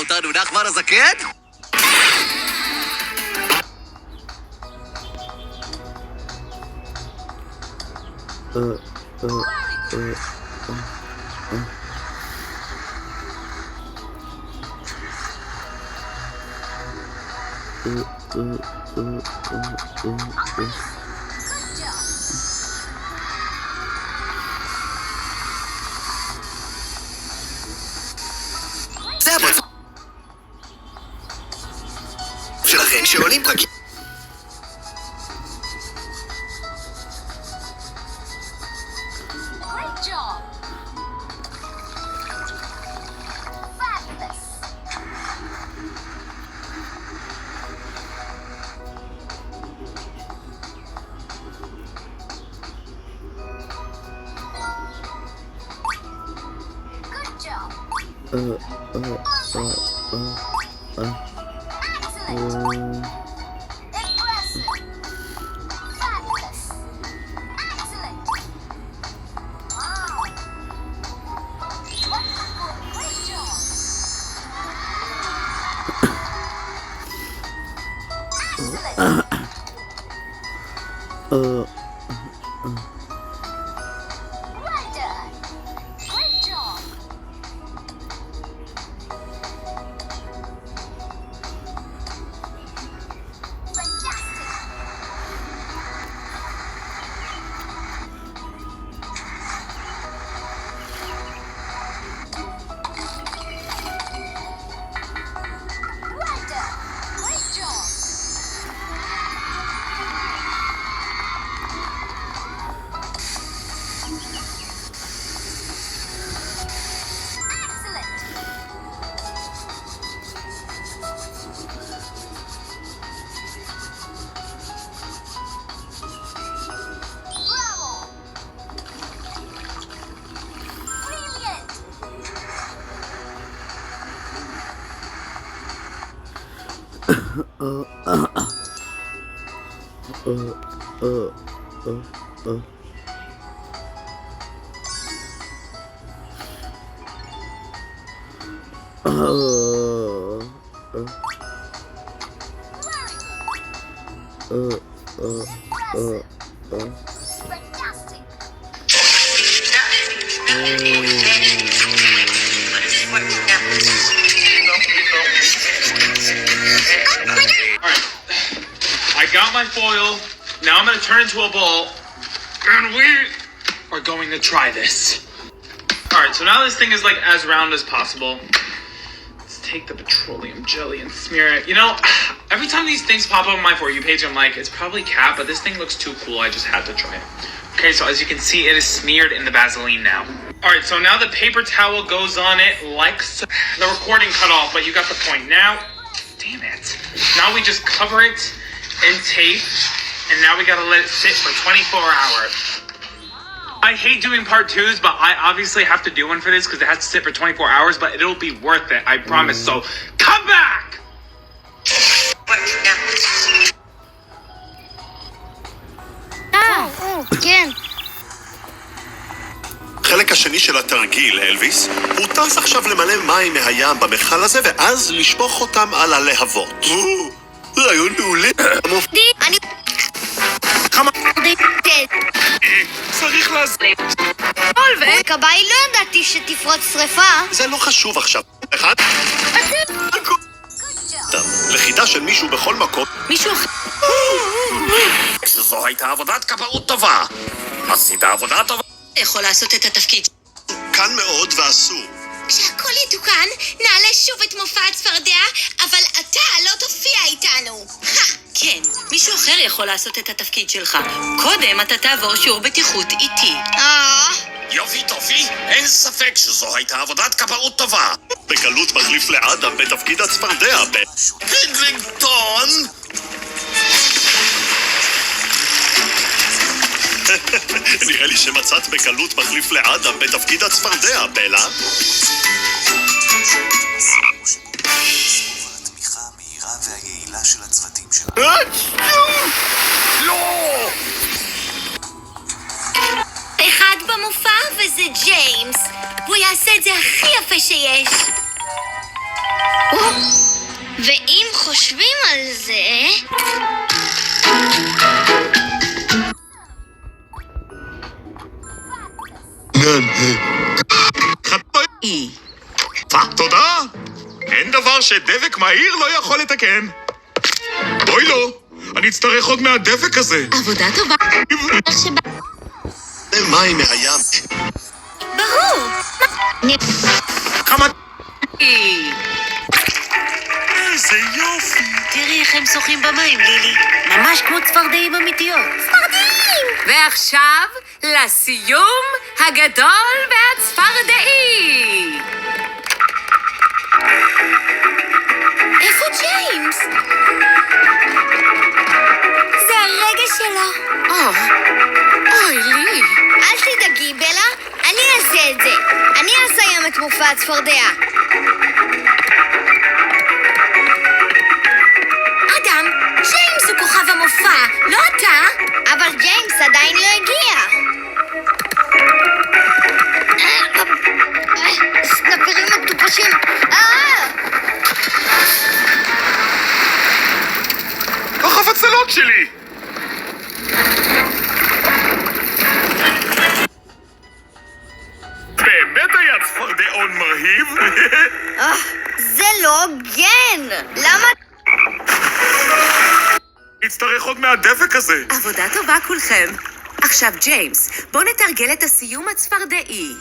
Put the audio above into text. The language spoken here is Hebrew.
אותנו נחמן הזקן? זה הבוץ שלכם שעולים פרקים. Got my foil. Now I'm gonna turn into a ball, and we are going to try this. All right, so now this thing is like as round as possible. Let's take the petroleum jelly and smear it. You know, every time these things pop up on my For You page, I'm like, it's probably cat, but this thing looks too cool. I just had to try it. Okay, so as you can see, it is smeared in the Vaseline now. All right, so now the paper towel goes on it like so. The recording cut off, but you got the point. Now, damn it. Now we just cover it and tape, and now we gotta let it sit for 24 hours. I hate doing part twos, but I obviously have to do one for this because it has to sit for 24 hours, but it'll be worth it, I promise. So, come back! כן. החלק השני של התרגיל, אלוויס, הוא טס עכשיו למלא מים מהים במכל הזה, ואז לשפוך אותם על הלהבות. רעיון מעולה. אני... צריך להסביר. כבאי לא ידעתי שתפרוץ שריפה. זה לא חשוב עכשיו. אחד? לכידה של מישהו בכל מקום. מישהו אחר... זו הייתה עבודת כבאות טובה. עשית עבודה טובה. יכול לעשות את התפקיד. כאן מאוד ואסור. כשהכל יתוקן, נעלה שוב את מופע הצפרדע, אבל אתה לא תופיע איתנו. כן, מישהו אחר יכול לעשות את התפקיד שלך. קודם אתה תעבור שיעור בטיחות איתי. יופי טופי, אין ספק שזו הייתה עבודת כבאות טובה. בקלות מחליף לאדם בתפקיד הצפרדע קינגלינגטון. נראה לי שמצאת בקלות מחליף לאדם בתפקיד הצפרדע, בלה. התמיכה המהירה והיעילה של הצוותים שלנו. לא! אחד במופע וזה ג'יימס. והוא יעשה את זה הכי יפה שיש. ואם חושבים על זה... אי. תודה! אין דבר שדבק מהיר לא יכול לתקן. אוי לא, אני אצטרך עוד מהדבק הזה. עבודה טובה. מים מהים. ברור. כמה... אי. איזה יופי. תראי איך הם שוחים במים, לילי. ממש כמו צפרדעים אמיתיות. צפרדעים! ועכשיו, לסיום הגדול והצפרדעי. איפה ג'יימס? זה הרגע שלו. אוי לי. אל תדאגי, בלה, אני אעשה את זה. אני אסיים את מופע הצפרדע. אדם, ג'יימס הוא כוכב המופע, לא אתה. אבל ג'יימס עדיין לא הגיע. סנפרים מטופשים. החפצלות שלי! באמת היה צפרדעון מרהיב? זה לא הוגן. למה... נצטרך עוד מהדבק הזה. עבודה טובה כולכם. עכשיו ג'יימס, בוא נתרגל את הסיום הצפרדעי.